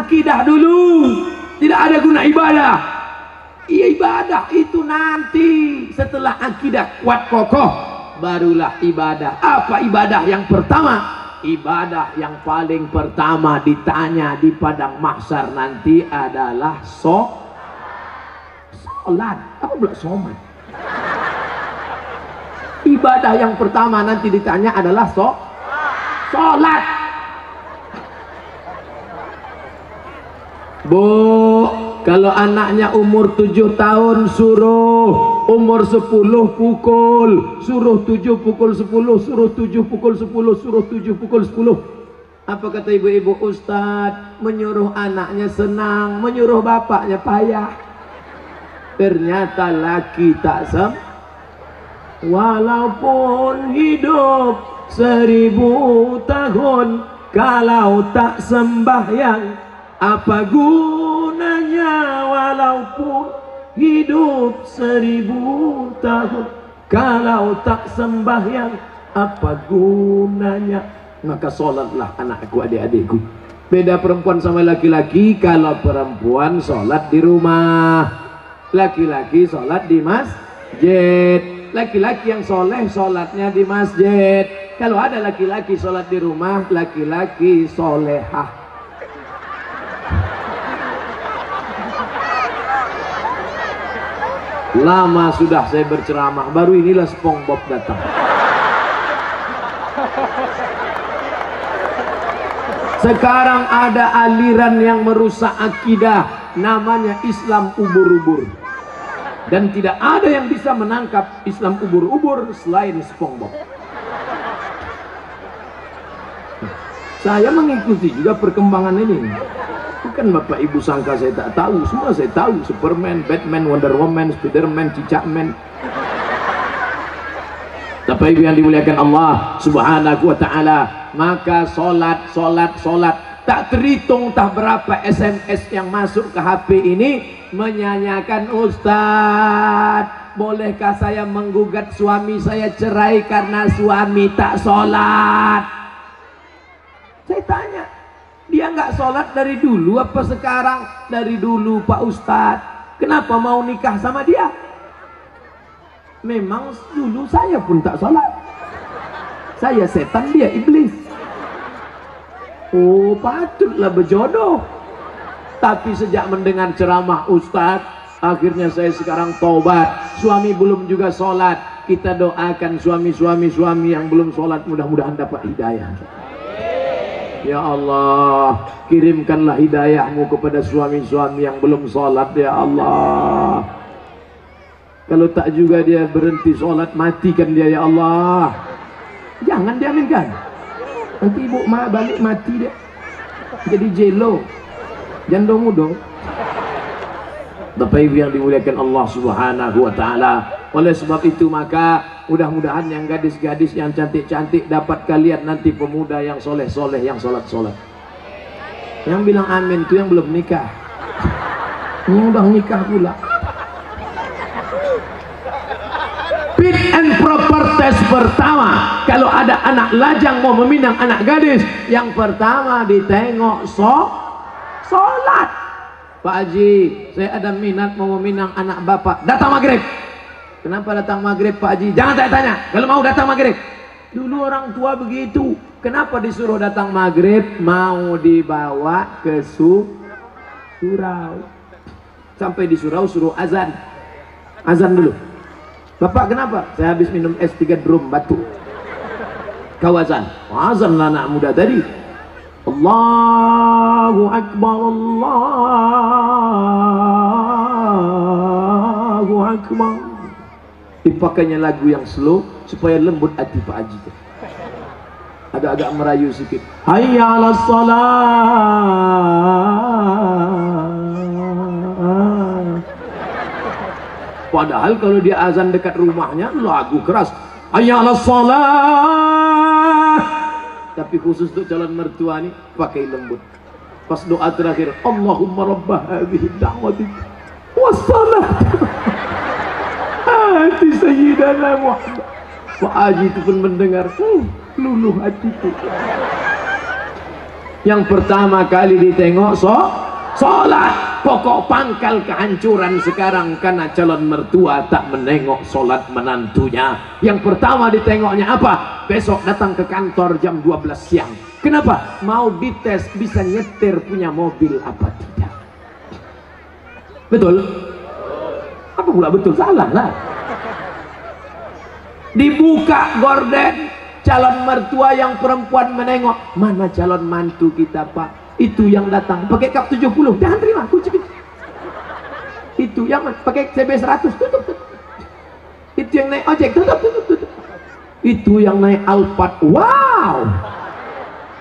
akidah dulu. Tidak ada guna ibadah. Iya, ibadah itu nanti setelah akidah kuat kokoh, barulah ibadah. Apa ibadah yang pertama? Ibadah yang paling pertama ditanya di padang mahsyar nanti adalah sholat. Apa pula somat? Ibadah yang pertama nanti ditanya adalah sholat. Bu, kalau anaknya umur 7 tahun suruh, umur 10 pukul, suruh 7 pukul 10, suruh 7 pukul 10, suruh 7 pukul 10. Apa kata ibu-ibu? Ustadz, menyuruh anaknya senang, menyuruh bapaknya payah. Ternyata laki tak walaupun hidup 1000 tahun, kalau tak sembahyang apa gunanya? Walaupun hidup 1000 tahun, kalau tak sembahyang apa gunanya? Maka sholatlah anakku, adik-adikku. Beda perempuan sama laki-laki. Kalau perempuan sholat di rumah, laki-laki sholat di masjid. Laki-laki yang soleh sholatnya di masjid. Kalau ada laki-laki sholat di rumah, laki-laki solehah. Lama sudah saya berceramah, baru inilah SpongeBob datang. Sekarang ada aliran yang merusak akidah, namanya Islam ubur-ubur. Dan tidak ada yang bisa menangkap Islam ubur-ubur selain SpongeBob. Saya mengikuti juga perkembangan ini. Bukan Bapak Ibu sangka saya tak tahu, semua saya tahu. Superman, Batman, Wonder Woman, Spiderman, Cicakman. Bapak Ibu yang dimuliakan Allah Subhanahu wa ta'ala, maka solat tak terhitung tak berapa SMS yang masuk ke HP ini menyanyikan, Ustadz, bolehkah saya menggugat suami saya cerai karena suami tak sholat? Saya tanya, dia nggak sholat dari dulu apa sekarang? Dari dulu Pak Ustadz. Kenapa mau nikah sama dia? Memang dulu saya pun tak sholat. Saya setan, dia iblis. Oh, patutlah berjodoh. Tapi sejak mendengar ceramah Ustadz, akhirnya saya sekarang taubat. Suami belum juga sholat. Kita doakan suami yang belum sholat, mudah-mudahan dapat hidayah. Ya Allah, kirimkanlah hidayahmu kepada suami-suami yang belum sholat, ya Allah. Kalau tak juga dia berhenti sholat, matikan dia, ya Allah. Jangan diaminkan. Nanti ibu balik mati dia, jadi jelo, jandong dong. Bapak Ibu yang dimuliakan Allah Subhanahu wa ta'ala. Oleh sebab itu maka mudah-mudahan yang gadis-gadis yang cantik-cantik dapat kalian nanti pemuda yang soleh-soleh, yang sholat-sholat. Yang bilang amin itu yang belum nikah. Yang udah nikah pula. Fit and proper test pertama, kalau ada anak lajang mau meminang anak gadis, yang pertama ditengok sholat. Pak Haji, saya ada minat mau meminang anak bapak, datang maghrib. Kenapa datang maghrib Pak Haji? Jangan tanya-tanya, kalau mau datang maghrib. Dulu orang tua begitu. Kenapa disuruh datang maghrib? Mau dibawa ke surau. Sampai di surau suruh azan. Azan dulu. Bapak kenapa? Saya habis minum es 3 drum batu. Kau azan. Azan lah anak muda tadi. Allahu Akbar, Allahu Akbar. Dipakainya lagu yang slow supaya lembut hati Pak Haji. Agak-agak merayu sedikit. Hayya 'alas shalah. Padahal kalau dia azan dekat rumahnya lagu keras. Hayya 'alas shalah. Tapi khusus untuk calon mertua nih pakai lembut. Pas doa terakhir, Allahumma rabbah hadhihi da'wati wassalat hati Sayyidana Muhammad. Pak Haji itu pun mendengar, luluh hatiku. Yang pertama kali ditengok sholat. Pokok pangkal kehancuran sekarang karena calon mertua tak menengok sholat menantunya. Yang pertama ditengoknya apa? Besok datang ke kantor jam 12 siang. Kenapa? Mau dites bisa nyetir punya mobil apa tidak. Betul? Apa pula betul? Salah lah. Dibuka gorden, calon mertua yang perempuan menengok. Mana calon mantu kita, Pak? Itu yang datang pakai kap 70, jangan terima kunci. Itu yang pakai CB 100, tutup. Itu yang naik ojek, tutup. Itu yang naik Alphard, wow.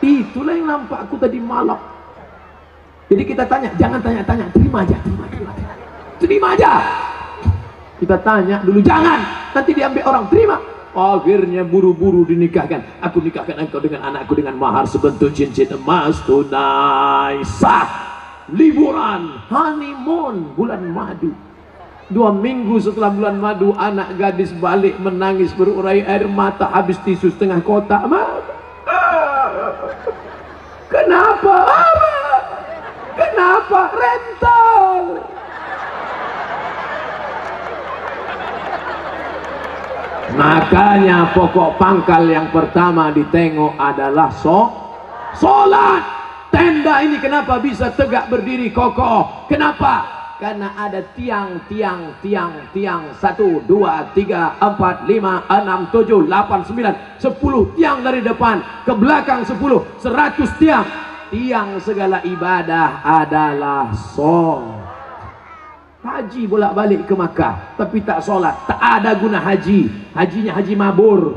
Itulah yang nampak aku tadi malam. Jadi kita tanya, jangan tanya-tanya, terima aja. Kita tanya dulu, jangan, nanti diambil orang, terima. Akhirnya buru-buru dinikahkan. Aku nikahkan engkau dengan anakku dengan mahar sebentuk cincin emas tunai sah. Liburan honeymoon bulan madu. 2 minggu setelah bulan madu, anak gadis balik menangis berurai air mata, habis tisu setengah kotak. Kenapa rental? Makanya pokok pangkal yang pertama ditengok adalah sholat. Tenda ini kenapa bisa tegak berdiri kokoh? Kenapa? Karena ada tiang 1, 2, 3, 4, 5, 6, 7, 8, 9, 10 tiang dari depan ke belakang 10, 100 tiang. Tiang segala ibadah adalah sholat. Haji bolak-balik ke Makkah tapi tak sholat, tak ada guna haji. Hajinya haji mabur.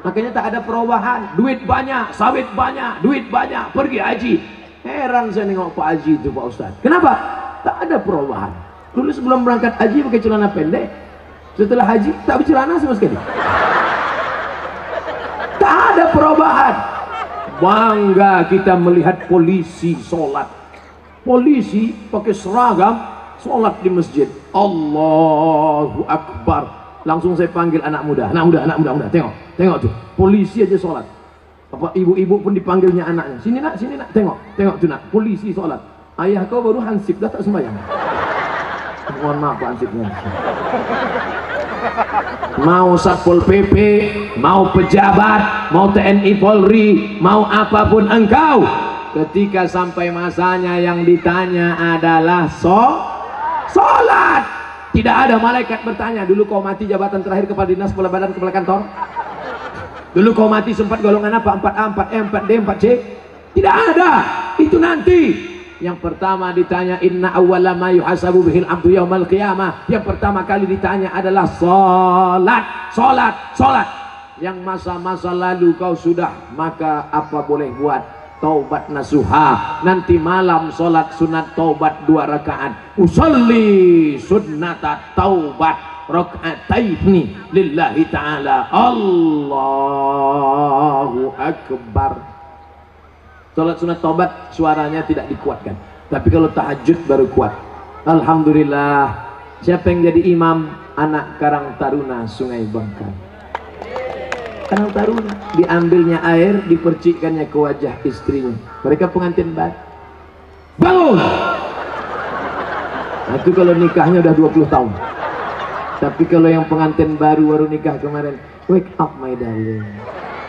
Makanya tak ada perubahan. Duit banyak, sawit banyak, duit banyak, pergi haji. Heran saya nengok Pak Haji itu, Pak Ustaz. Kenapa? Tak ada perubahan. Dulu sebelum berangkat haji pakai celana pendek, setelah haji tak bercelana sama sekali. Tak ada perubahan. Bangga kita melihat polisi sholat. Polisi pakai seragam sholat di masjid. Allahu Akbar. Langsung saya panggil anak muda. Tengok tuh, polisi aja sholat. Apa ibu-ibu pun dipanggilnya anaknya. Sini nak, tengok tuh nak, polisi sholat. Ayah kau baru hansip dah tak sembahyang. Mohon maaf Pak hansipnya. Mau Satpol PP, mau pejabat, mau TNI Polri, mau apapun engkau, ketika sampai masanya yang ditanya adalah sholat. Tidak ada malaikat bertanya, dulu kau mati jabatan terakhir kepala dinas, kepala badan, kepala kantor. Dulu kau mati sempat golongan apa? 4A, 4E, 4D, 4C. Tidak ada. Itu nanti. Yang pertama ditanya, inna awwala ma yuhasabu bihil abdu yaumal qiyamah. Yang pertama kali ditanya adalah sholat. Yang masa-masa lalu kau sudah, maka apa boleh buat? Taubat nasuha. Nanti malam sholat sunat taubat 2 rakaat. Usolli sunnata taubat raka'ataini lillahi ta'ala. Allahu Akbar. Sholat sunat taubat suaranya tidak dikuatkan, tapi kalau tahajud baru kuat. Alhamdulillah. Siapa yang jadi imam? Anak Karang Taruna Sungai Bangka. Karang Taruna, diambilnya air, dipercikkannya ke wajah istrinya. Mereka pengantin baru. Bangun! Nah, itu kalau nikahnya udah 20 tahun. Tapi kalau yang pengantin baru nikah kemarin, wake up my darling,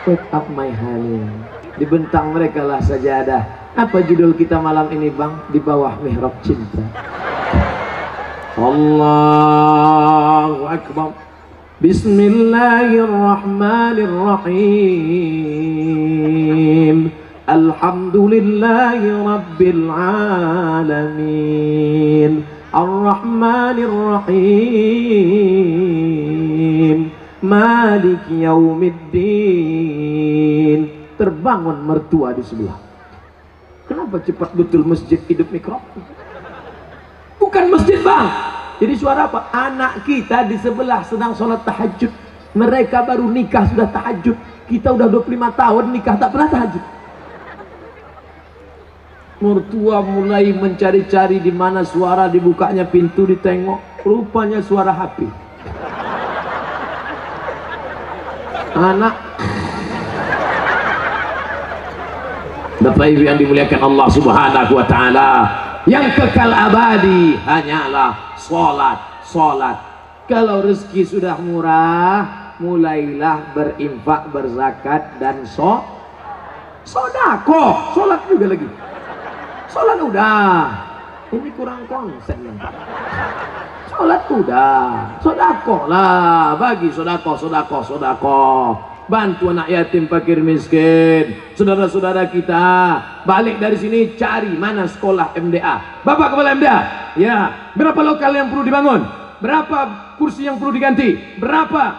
wake up my honey. Dibentang mereka lah sajadah. Apa judul kita malam ini bang? Di bawah mihrab cinta. Allahu Akbar. Bismillahirrahmanirrahim. Alhamdulillahi Rabbil Alamin. Ar-Rahmanirrahim. Malik Yaumiddin. Terbangun mertua di sebelah. Kenapa cepat betul masjid hidup mikrofon? Bukan masjid bang. Jadi suara apa? Anak kita di sebelah sedang sholat tahajud. Mereka baru nikah sudah tahajud. Kita udah 25 tahun nikah tak pernah tahajud. Mertua mulai mencari-cari di mana suara, dibukanya pintu, ditengok. Rupanya suara HP. Anak Bapak Ibu yang dimuliakan Allah Subhanahu wa taala, yang kekal abadi hanyalah salat. Kalau rezeki sudah murah, mulailah berinfak, berzakat dan sedekah. Salat juga lagi. Salat udah. Ini kurang konsen. Salat udah. Sedekah lah, bagi sedekah. Bantu anak yatim, fakir miskin, saudara-saudara kita. Balik dari sini cari mana sekolah MDA. Bapak kepala MDA, ya, berapa lokal yang perlu dibangun, berapa kursi yang perlu diganti, berapa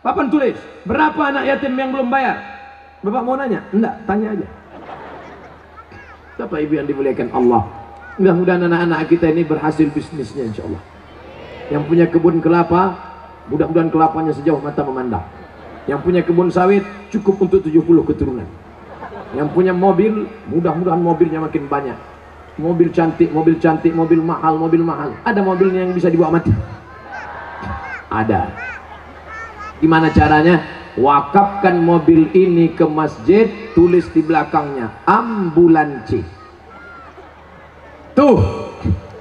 papan tulis, berapa anak yatim yang belum bayar. Bapak mau nanya? Enggak, tanya aja. Bapak Ibu yang dimuliakan Allah, mudah-mudahan anak-anak kita ini berhasil bisnisnya, insya Allah. Yang punya kebun kelapa, mudah-mudahan kelapanya sejauh mata memandang. Yang punya kebun sawit cukup untuk 70 keturunan. Yang punya mobil, mudah-mudahan mobilnya makin banyak. Mobil cantik, mobil mahal. Ada mobilnya yang bisa dibawa mati? Ada. Gimana caranya? Wakafkan mobil ini ke masjid, tulis di belakangnya ambulansi. Tuh,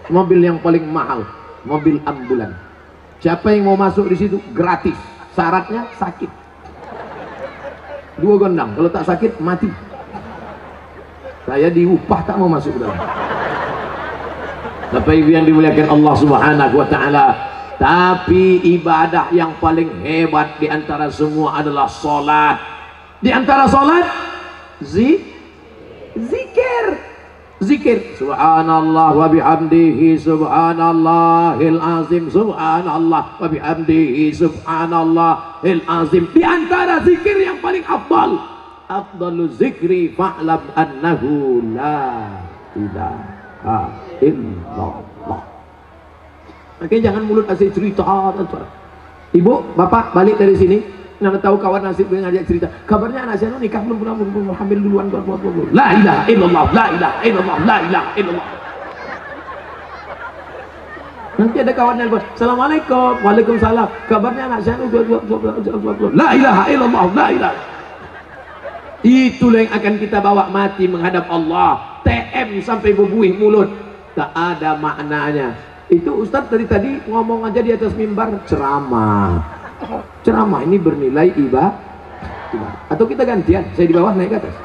mobil yang paling mahal, mobil ambulan. Siapa yang mau masuk di situ gratis. Syaratnya sakit. 2 gondang, kalau tak sakit mati. Saya diupah tak mau masuk dalam. Bapak Ibu yang dimuliakan Allah Subhanahu wa taala, tapi ibadah yang paling hebat di antara semua adalah salat. Di antara salat zikir. Subhanallah wa bihamdihi subhanallahil azim, subhanallah wa bihamdihi subhanallahil azim. Di antara zikir yang paling afdalu zikri fa'lam annahu la ilaha illallah. Oke, jangan mulut asik cerita. Ibu, bapak balik dari sini, nana tahu kawan nasib ngajak cerita. Kabarnya anak saya nikah belum hamil duluan. La ilaha illallah, la ilaha illallah, la ilaha illallah. Nanti ada kawan yang bilang, assalamualaikum, waalaikumsalam. Kabarnya anak saya la ilaha illallah, la ilaha. Itulah yang akan kita bawa mati menghadap Allah. TM sampai berbuih mulut, tak ada maknanya. Itu Ustadz tadi ngomong aja di atas mimbar, ceramah ini bernilai ibadah. Atau kita gantian, saya di bawah naik ke atas.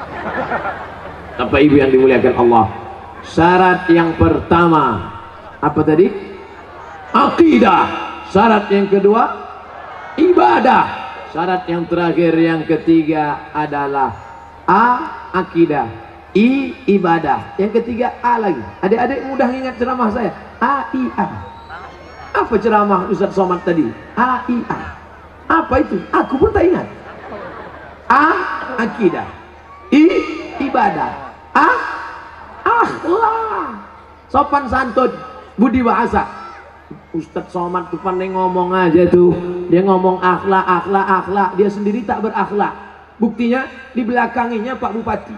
Bapak Ibu yang dimuliakan Allah, syarat yang pertama apa tadi? Akidah. Syarat yang kedua ibadah. Syarat yang terakhir yang ketiga adalah akidah, ibadah. Yang ketiga lagi. Adik-adik mudah ingat ceramah saya. A. Apa ceramah Ustaz Somad tadi? A. Apa itu? Aku pun tak ingat. Akidah, ibadah, akhlak, sopan santun, budi bahasa. Ustaz Somad tuh pandai ngomong aja tuh. Dia ngomong akhlak. Dia sendiri tak berakhlak. Buktinya di belakanginya Pak Bupati,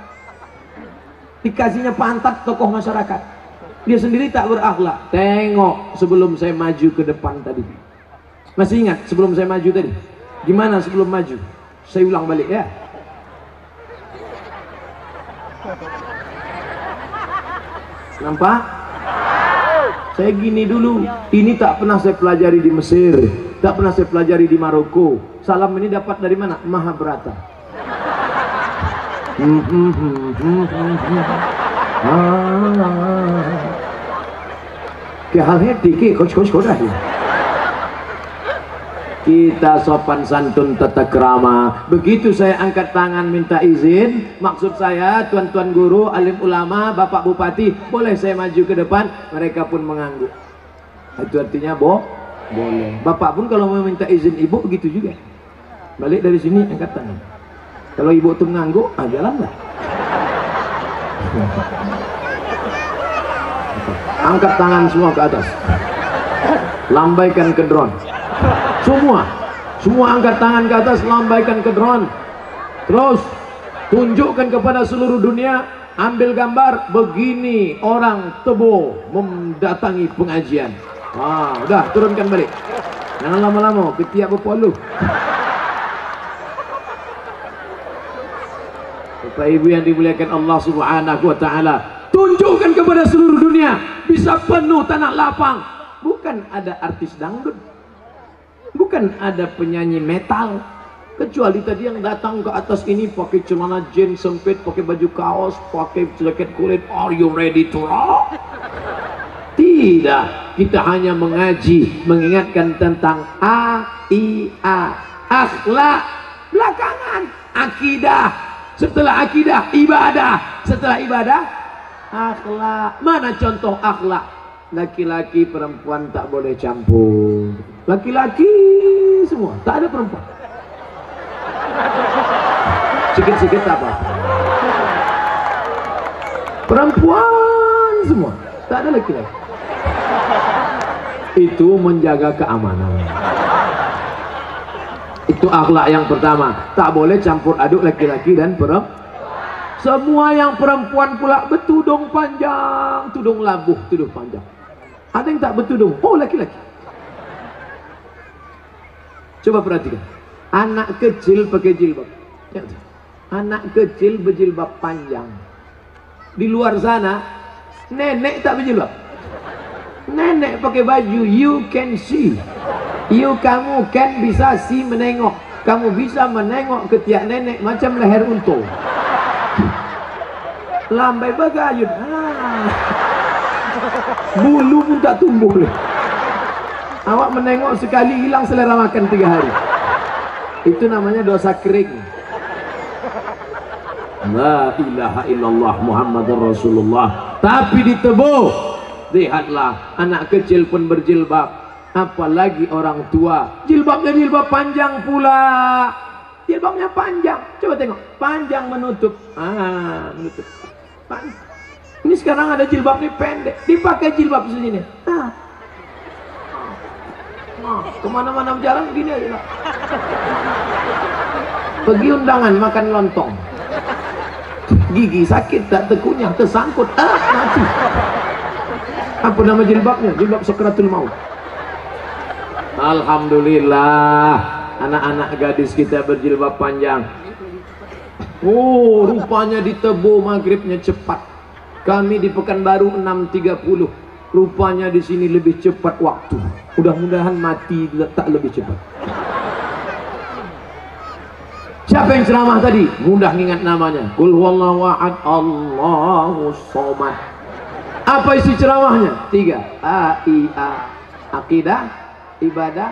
dikasihnya pantat tokoh masyarakat. Dia sendiri tak berakhlak. Tengok sebelum saya maju ke depan tadi. Masih ingat sebelum saya maju tadi? Gimana sebelum maju? Saya ulang balik ya. Nampak? Saya gini dulu. Ini tak pernah saya pelajari di Mesir, tak pernah saya pelajari di Maroko. Salam ini dapat dari mana? Mahabharata. Kita sopan santun tata krama. Begitu saya angkat tangan minta izin, maksud saya tuan-tuan guru, alim ulama, bapak bupati, boleh saya maju ke depan? Mereka pun mengangguk. Itu artinya boleh. Bapak pun kalau mau minta izin ibu begitu juga. Balik dari sini angkat tangan. Kalau ibu tuh mengangguk, jalanlah. Angkat tangan semua ke atas, lambaikan ke drone. Semua angkat tangan ke atas, lambaikan ke drone. Terus tunjukkan kepada seluruh dunia, ambil gambar begini orang Tebo mendatangi pengajian. Udah turunkan balik, jangan lama-lama ketiak berpoluh. Bapak Ibu yang dimuliakan Allah Subhanahu wa taala, tunjukkan kepada seluruh dunia bisa penuh tanah lapang. Bukan ada artis dangdut, bukan ada penyanyi metal, kecuali tadi yang datang ke atas ini pakai celana jeans sempit, pakai baju kaos, pakai jaket kulit. Are you ready to rock? Tidak, kita hanya mengaji, mengingatkan tentang akhlak, belakangan akidah, setelah akidah ibadah, setelah ibadah akhlak. Mana contoh akhlak? Laki-laki perempuan tak boleh campur, laki-laki semua, tak ada perempuan. Sikit-sikit apa? Perempuan semua, tak ada laki-laki. Itu menjaga keamanan. Itu akhlak yang pertama. Tak boleh campur aduk laki-laki dan perempuan. Semua yang perempuan pula bertudung panjang, tudung labuh, tudung panjang. Ada yang tak bertudung, oh laki-laki. Coba perhatikan, anak kecil pakai jilbab. Anak kecil berjilbab panjang. Di luar sana nenek tak berjilbab. Nenek pakai baju you can see. Kamu kan bisa see, menengok. Kamu bisa menengok ketiak nenek macam leher unta. Lambai bagayun. Bulu pun tak tumbuh. Awak menengok sekali hilang selera makan 3 hari. Itu namanya dosa kering. La ilaha illallah Muhammadur Rasulullah. Tapi ditebu. Lihatlah, anak kecil pun berjilbab, apalagi orang tua. Jilbabnya jilbab panjang pula. Jilbabnya panjang. Coba tengok, panjang menutup. Menutup. Ini sekarang ada jilbab nih pendek, dipakai jilbab segini. Kemana-mana berjalan gini aja. Pergi undangan makan lontong, gigi sakit tak terkunyah, tersangkut, mati. Apa nama jilbabnya? Jilbab Sakratul Maut. Alhamdulillah, anak-anak gadis kita berjilbab panjang. Oh, rupanya ditebu maghribnya cepat. Kami di Pekanbaru 6.30. Rupanya di sini lebih cepat waktu. Mudah-mudahan mati tak lebih cepat. Siapa yang ceramah tadi? Mudah ingat namanya. Qul huwallahu ahad, Allahus somad. Apa isi ceramahnya? 3 akidah, ibadah,